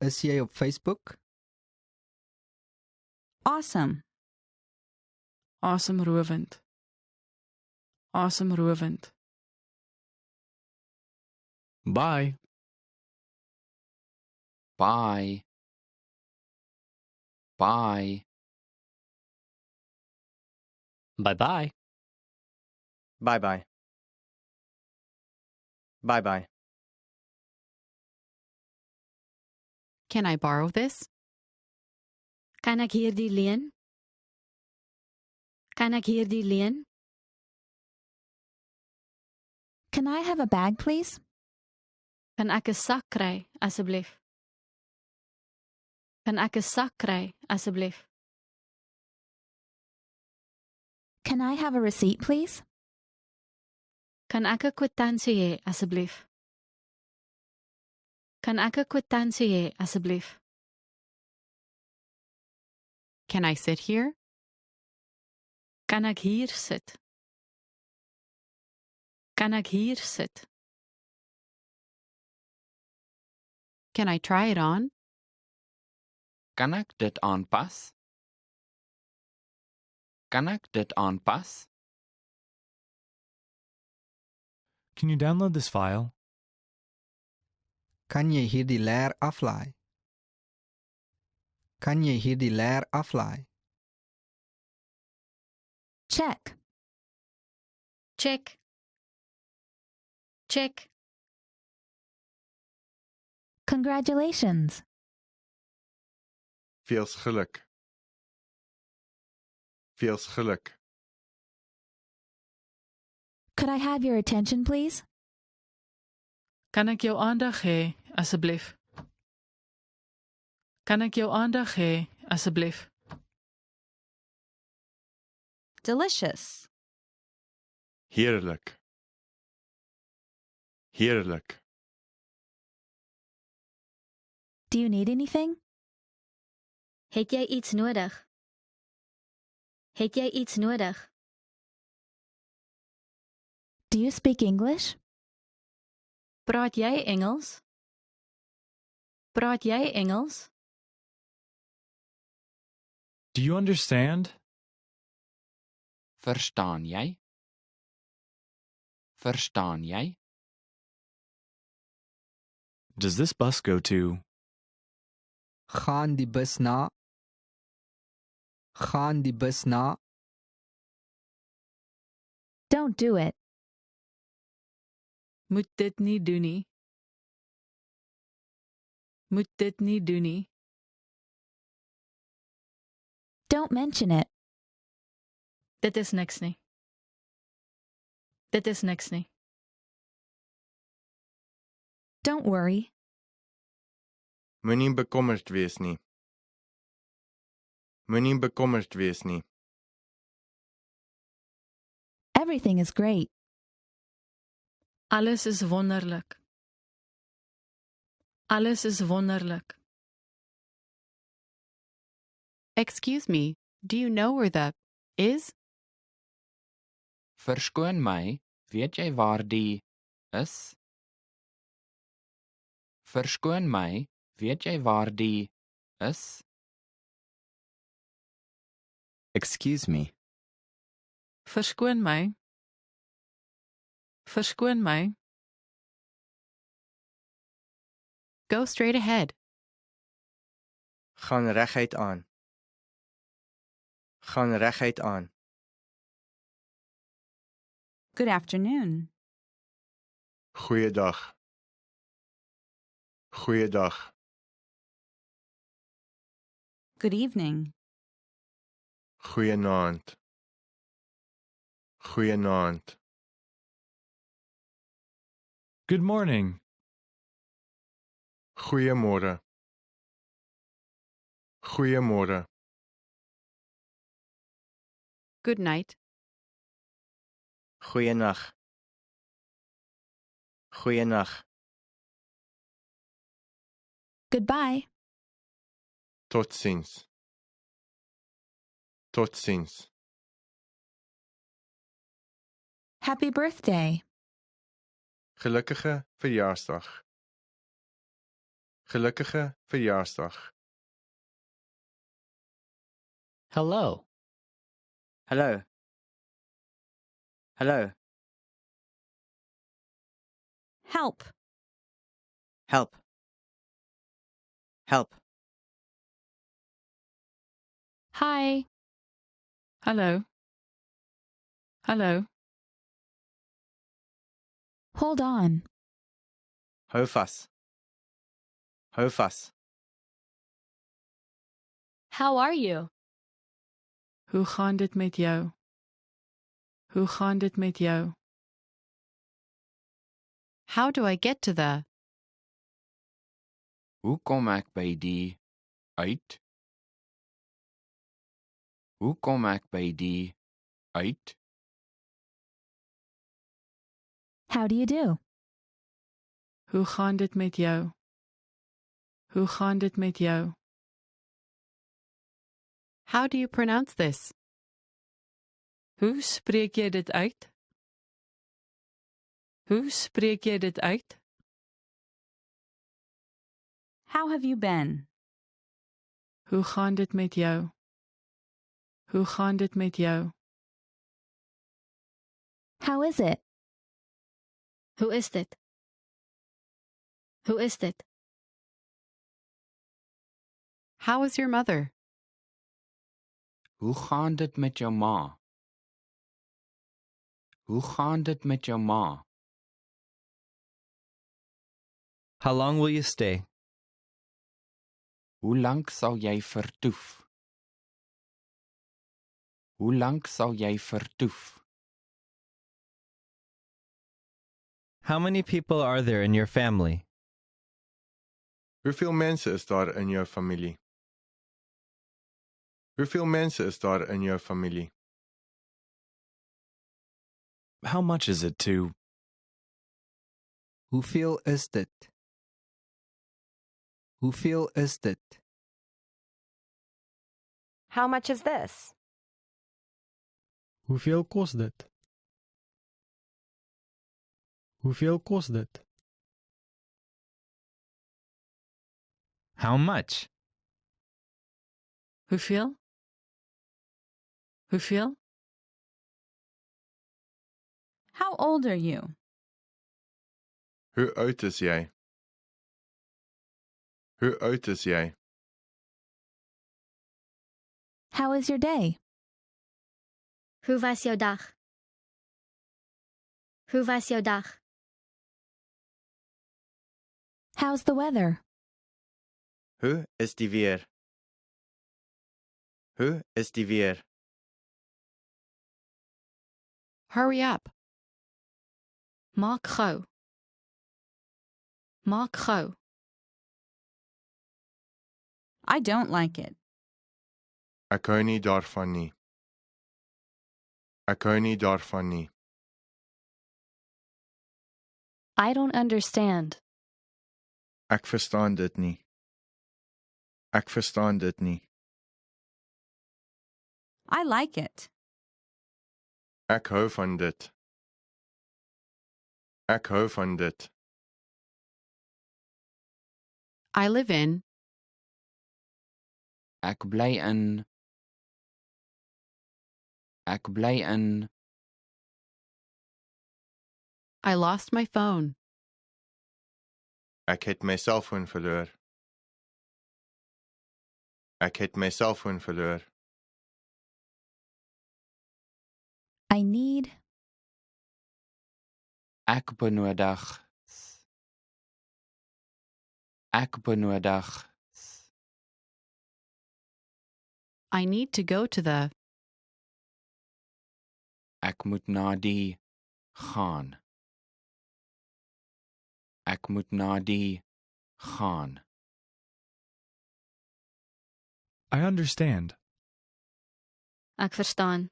Is jy op Facebook? Awesome. Asemrowend. Asemrowend. Bye. Bye. Bye. Bye-bye. Bye-bye. Bye-bye. Can I borrow this? Kan ek hierdie leen? Kan ek hierdie leen? Can I have a bag, please? Kan ek 'n sak kry, asseblief? Kan ek 'n sak kry, asseblief? Can I have a receipt, please? Kan ek 'n kwitansie hê, asseblief? Kan ek 'n kwitansie hê, asseblief? Can I sit here? Kan ek hier sit? Kan ek hier sit? Can I try it on? Kan ek dit aanpas? Kan ek dit aanpas? Can you download this file? Kan jy hierdie leer aflaai? Kan jy hierdie leer aflaai? Check. Check. Check. Congratulations. Veels geluk. Veels geluk. Could I have your attention, please? Kan ek jou aandag hê, asseblief? Kan ek jou aandag hê, asseblief? Delicious. Heerlik. Heerlik. Do you need anything? Het jy iets nodig? Het jy iets nodig? Do you speak English? Praat jy Engels? Praat jy Engels? Do you understand? Verstaan jy? Verstaan jy? Does this bus go to? Gaan die bus na? Gaan die bus na? Don't do it. Moet dit nie doen nie. Moet dit nie doen nie. Don't mention it. Dit is niks nie. Dit is niks nie. Don't worry. Moenie bekommerd wees nie. Moenie bekommerd wees nie. Everything is great. Alles is wonderlik. Alles is wonderlik. Excuse me, do you know where the is? Verskoon my, weet jy waar die is? Verskoon my, weet jy waar die is? Excuse me. Verskoon my. Verskoon my. Go straight ahead. Gaan reguit aan. Gaan reguit aan. Good afternoon. Goeiedag. Goeiedag. Good evening. Goeienaand. Goeienaand. Good morning. Goeiemôre. Goeiemôre. Good night. Goeienag. Goeienag. Goodbye. Totsiens. Totsiens. Happy birthday. Gelukkige verjaarsdag. Gelukkige verjaarsdag. Hello. Hello. Hello. Help. Help. Help. Hi. Hallo. Hallo. Hold on. Hou vas. Hou vas. How are you? Hoe gaan dit met jou? Hoe gaan dit met jou? How do I get to the? Hoe kom ek by die uit? Hoe kom ek by die uit? How do you do? Hoe gaan dit met jou? Hoe gaan dit met jou? How do you pronounce this? Hoe spreek jy dit uit? Hoe spreek jy dit uit? How have you been? Hoe gaan dit met jou? Hoe gaan dit met jou? How is it? Hoe is dit? Hoe is dit? How is your mother? Hoe gaan dit met jou ma? Hoe gaan dit met jou ma? How long will you stay? Hoe lank sal jy vertoef? Hoe lank sal jy vertoef? How many people are there in your family? Hoeveel mense is daar in jou familie? Hoeveel mense is daar in jou familie? How much is it to? Hoeveel is dit? Hoeveel is dit? How much is this? Hoeveel kost dit? Hoeveel kost dit? How much? Hoeveel? Hoeveel? How old are you? Hoe oud is jy? Hoe oud is jy? How is your day? Hoe was jouw dag? Hoe was jouw dag? How's the weather? Hoe is die weer? Hoe is die weer? Hurry up. Maak gou. Maak gou. I don't like it. Ek hou nie daarvan nie. Ek hou nie daarvan nie. I don't understand. Ek verstaan dit nie. Ek verstaan dit nie. I like it. Ek hou van dit. Ek hou van dit. I live in. Ek bly in. Ek bly in. I lost my phone. Ek het my selfoon verloor. Ek het my selfoon verloor. I need. Ek benodig. Ek benodig. I need to go to the. Ek moet na die gaan. Ek moet na die gaan. I understand. Ek verstaan.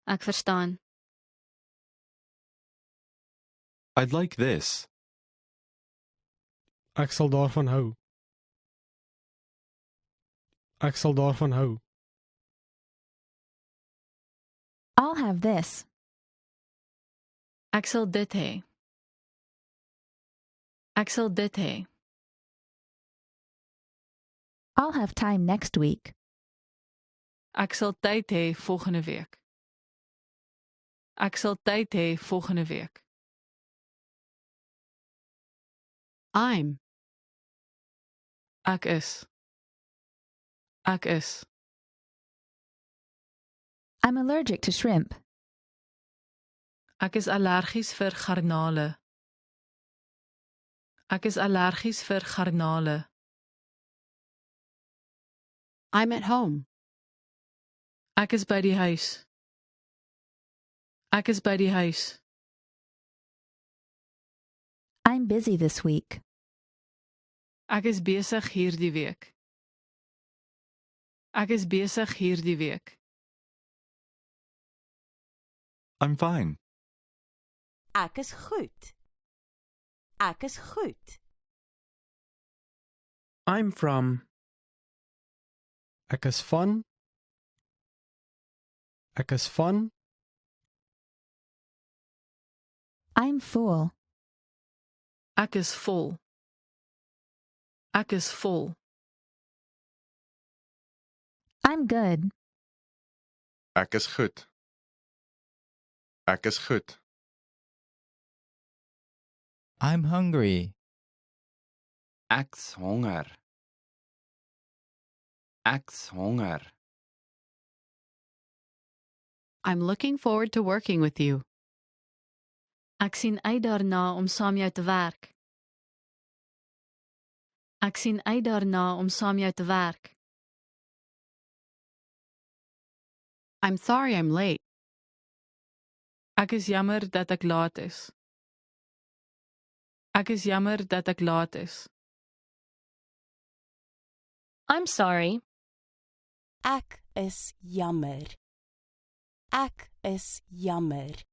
Ek verstaan. I'd like this. Ek sal daarvan hou. Ek sal daarvan hou. I'll have this. Ek sal dit hê. Ek sal dit hê. I'll have time next week. Ek sal tyd hê volgende week. Ek sal tyd hê volgende week. I'm. Ek is. Ek is. I'm allergic to shrimp. Ek is allergies vir garnale. Ek is allergies vir garnale. I'm at home. Ek is by die huis. Ek is by die huis. I'm busy this week. Ek is besig hierdie week. Ek is besig hierdie week. I'm fine. Ek is goed. Ek is goed. I'm from. Ek is van. Ek is van. I'm full. Ek is vol. Ek is vol. I'm good. Ek is goed. Ek is goed. I'm hungry. Ek's honger. Ek's honger. I'm looking forward to working with you. Ek sien uit daarna om saam jou te werk. Ek sien uit daarna om saam jou te werk. I'm sorry I'm late. Ek is jammer dat ek laat is. Ek is jammer dat ek laat is. I'm sorry. Ek is jammer. Ek is jammer.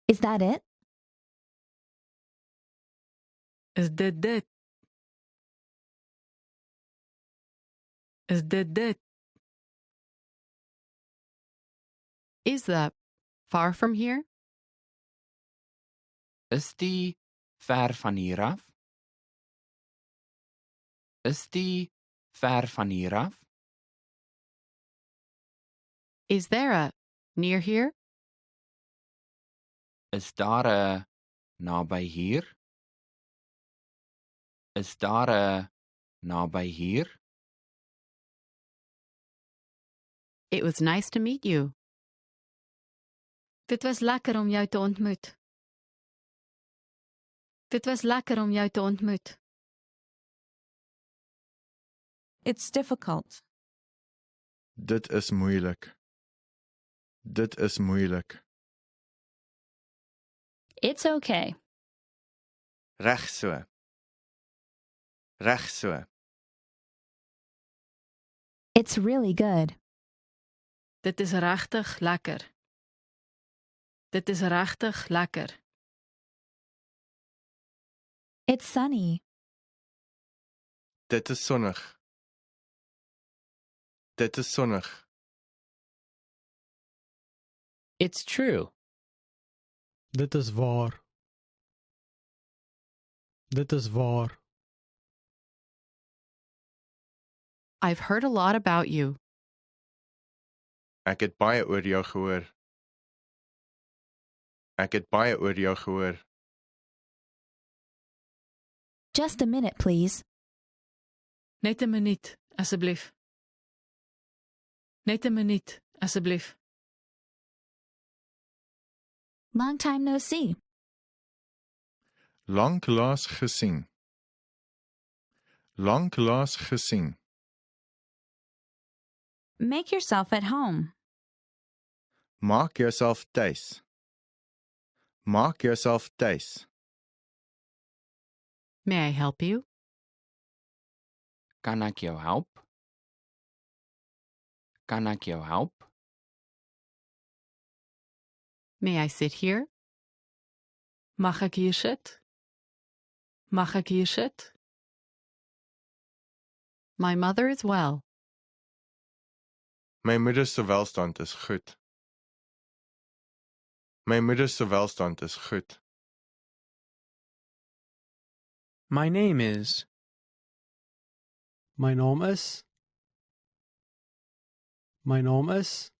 Is that it? Is dit dit? Is dit dit? Is that far from here? Is die ver van hier af? Is die ver van hier af? Is there a near here? Is daar 'n naby hier? Is daar 'n naby hier? It was nice to meet you. Dit was lekker om jou te ontmoet. Dit was lekker om jou te ontmoet. It's difficult. Dit is moeilik. Dit is moeilik. It's okay. Reg so. Reg so. It's really good. Dit is regtig lekker. Dit is regtig lekker. It's sunny. Dit is sonnig. Dit is sonnig. It's true. Dit is waar. Dit is waar. I've heard a lot about you. Ek het baie oor jou gehoor. Ek het baie oor jou gehoor. Just a minute, please. Net 'n minuut, asseblief. Net 'n minuut, asseblief. Long time no see. Lank laas gesien. Lank laas gesien. Make yourself at home. Maak jouself tuis. Maak jouself tuis. May I help you? Kan ek jou help? Kan ek jou help? May I sit here? Mag ek hier sit? Mag ek hier sit? My mother is well. My moeder se welstand is goed. My moeder se welstand is goed. My name is. My naam is. My naam is.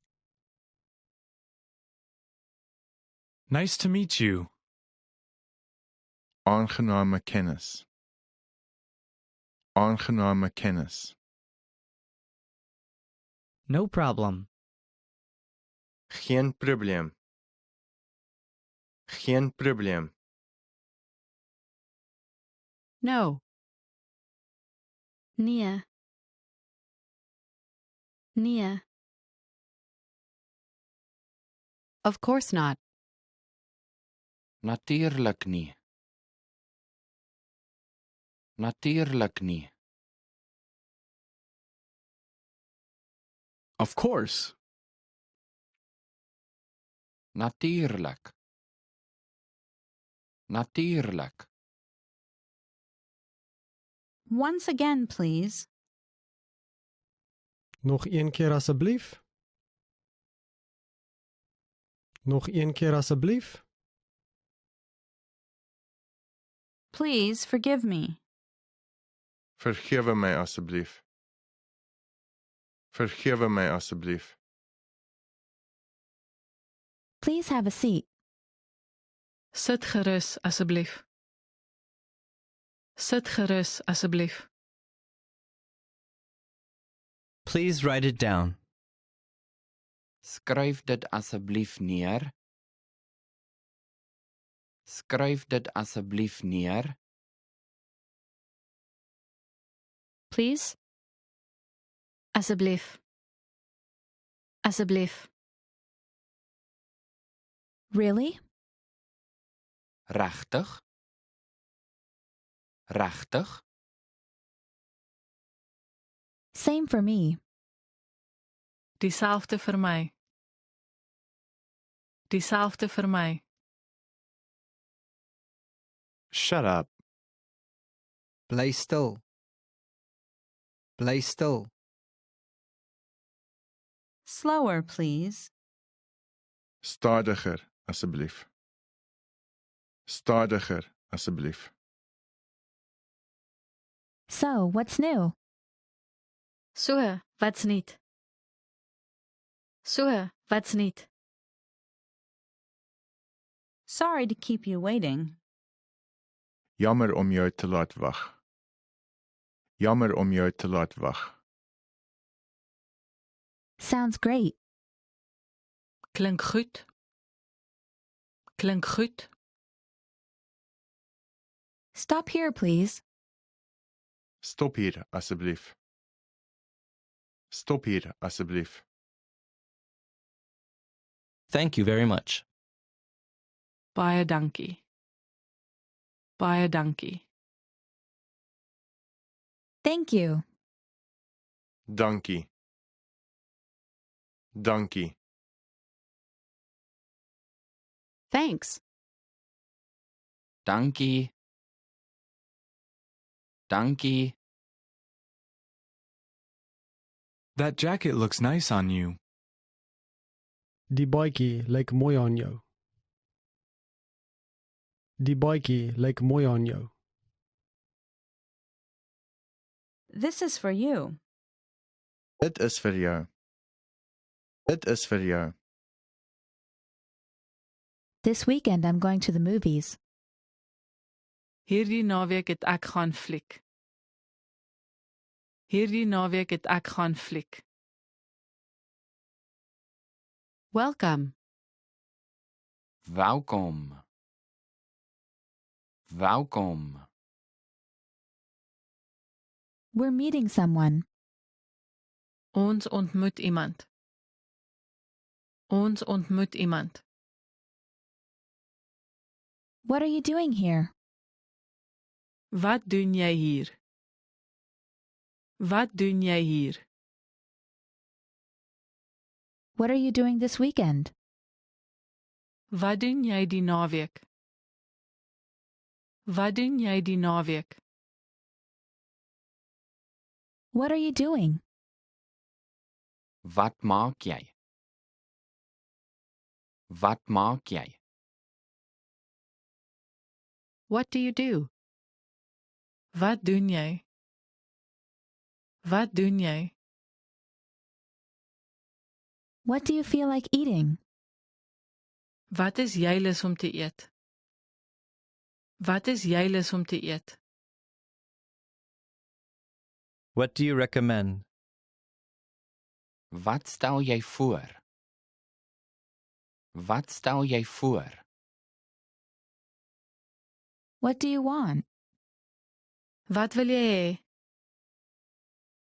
Nice to meet you. Aangename kennis. Aangename kennis. No problem. Geen probleem. Geen probleem. No. Nee. Nee. Of course not. Natuurlijk nie. Natuurlijk nie. Of course. Natuurlijk. Natuurlijk. Once again, please. Nog een keer asseblief. Nog een keer asseblief. Please forgive me. Vergewe my asseblief. Vergewe my asseblief. Please have a seat. Sit gerus asseblief. Sit gerus asseblief. Please write it down. Skryf dit asseblief neer. Skryf dit asseblief neer. Please. Asseblief. Asseblief. Really? Regtig? Regtig? Same for me. Dieselfde vir my. Dieselfde vir my. Shut up. Bly stil. Bly stil. Slower, please. Stadiger asseblief. Stadiger asseblief. So, what's new? So, wat's niet? So, wat's niet? Sorry to keep you waiting. Jammer om jou te laat wag. Jammer om jou te laat wag. Sounds great. Klink goed. Klink goed. Stop here, please. Stop hier asseblief. Stop hier asseblief. Thank you very much. Baie dankie. Baie dankie. Thank you. Dankie. Dankie. Thanks. Dankie. Dankie. That jacket looks nice on you. Die baadjie lyk mooi aan jou. Die baadjie lyk mooi aan jou. This is for you. Dit is vir jou. Dit is vir jou. This weekend I'm going to the movies. Hierdie naweek het ek gaan fliek. Hierdie naweek het ek gaan fliek. Welcome. Welkom. Welkom. We're meeting someone. Ons ontmoet iemand. Ons ontmoet iemand. What are you doing here? Wat doen jy hier? Wat doen jy hier? What are you doing this weekend? Wat doen jy die naweek? Wat doen jy die naweek? What are you doing? Wat maak jy? Wat maak jy? What do you do? Wat doen jy? Wat doen jy? What do you feel like eating? Wat is jy lus om te eet? Wat is jy lus om te eet? What do you recommend? Wat stel jy voor? Wat stel jy voor? What do you want? Wat wil jy hê?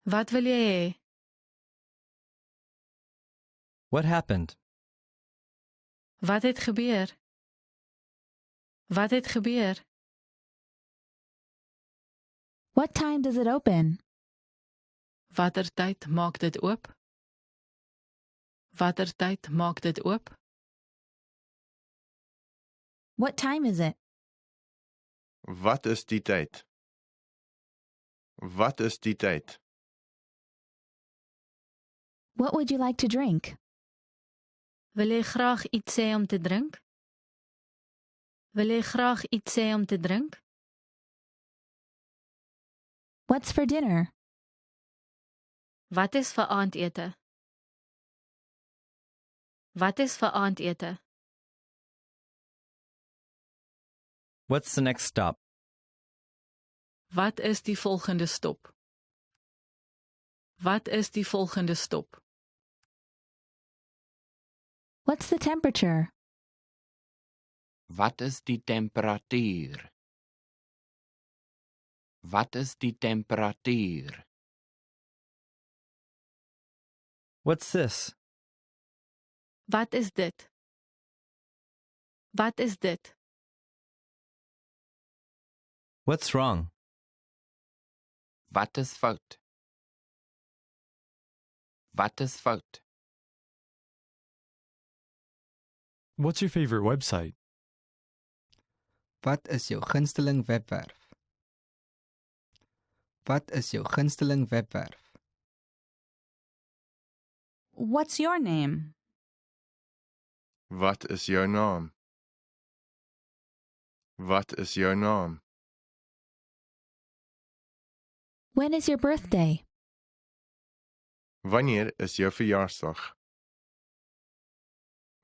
Wat wil jy hê? What happened? Wat het gebeur? Wat het gebeur? What time does it open? Watter tyd maak dit oop? Watter tyd maak dit oop? What time is it? Wat is die tyd? Wat is die tyd? What would you like to drink? Wil jy graag iets sê om te drink? Wil jy graag iets sê om te drink? What's for dinner? Wat is vir aandete? Wat is vir aandete? What's the next stop? Wat is die volgende stop? Wat is die volgende stop? What's the temperature? Wat is die temperatuur? Wat is die temperatuur? What's this? Wat is dit? Wat is dit? What's wrong? Wat is fout? Wat is fout? What's your favorite website? Wat is jou gunsteling webwerf? Wat is jou gunsteling webwerf? What's your name? Wat is jou naam? Wat is jou naam? When is your birthday? Wanneer is jou verjaarsdag?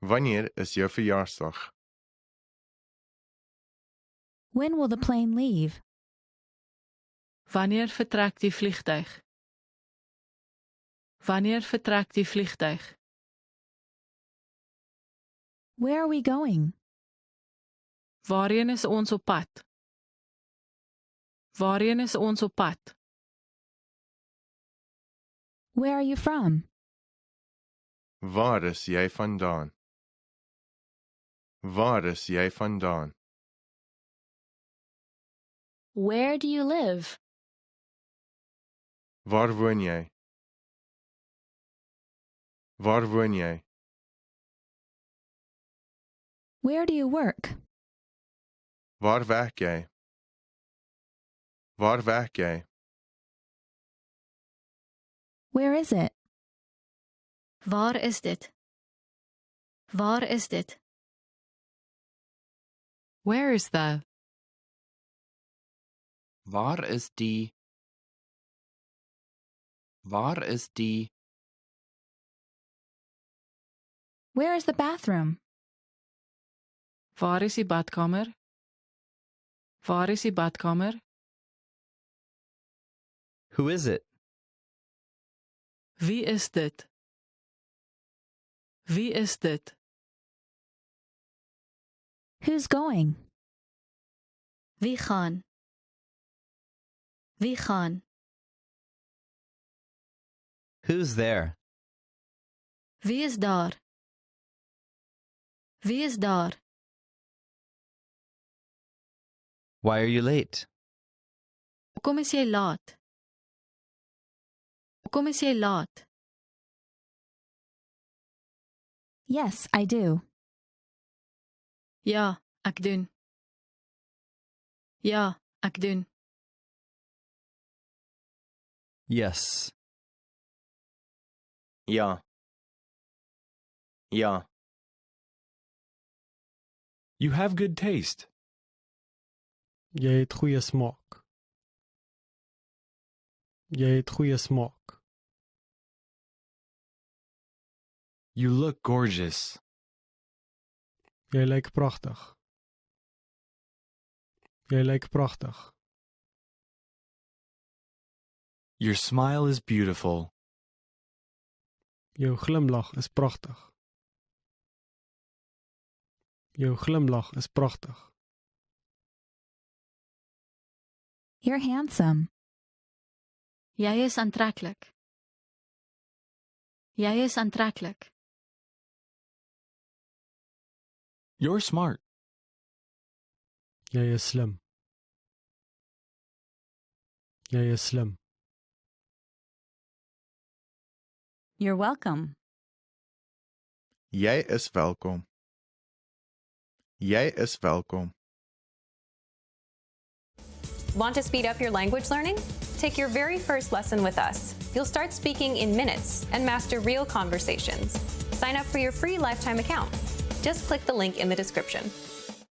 Wanneer is jou verjaarsdag? When will the plane leave? Wanneer vertrek die vliegtuig? Wanneer vertrek die vliegtuig? Where are we going? Waarheen is ons op pad? Waarheen is ons op pad? Where are you from? Waar is jy vandaan? Waar is jy vandaan? Where do you live? Waar woon jy? Waar woon jy? Where do you work? Waar werk jy? Waar werk jy? Where is it? Waar is dit? Waar is dit? Where is the? Waar is die? Waar is die? Where is the bathroom? Waar is die badkamer? Waar is die badkamer? Who is it? Wie is dit? Wie is dit? Who's going? Wie gaan? Wie gaan? Who's there? Wie is daar? Wie is daar? Why are you late? Hoekom is jy laat? Hoekom is jy laat? Yes, I do. Ja, ek doen. Ja, ek doen. Yes. Ja. Ja. You have good taste. Jy het goeie smaak. Jy het goeie smaak. You look gorgeous. Jy lyk pragtig. Jy lyk pragtig. Your smile is beautiful. Jou glimlag is pragtig. Jou glimlag is pragtig. You're handsome. Jy is aantreklik. Jy is aantreklik. You're smart. Jy is slim. Jy is slim. You're welcome. Jy is welkom. Jy is welkom. Want to speed up your language learning? Take your very first lesson with us. You'll start speaking in minutes and master real conversations. Sign up for your free lifetime account. Just click the link in the description.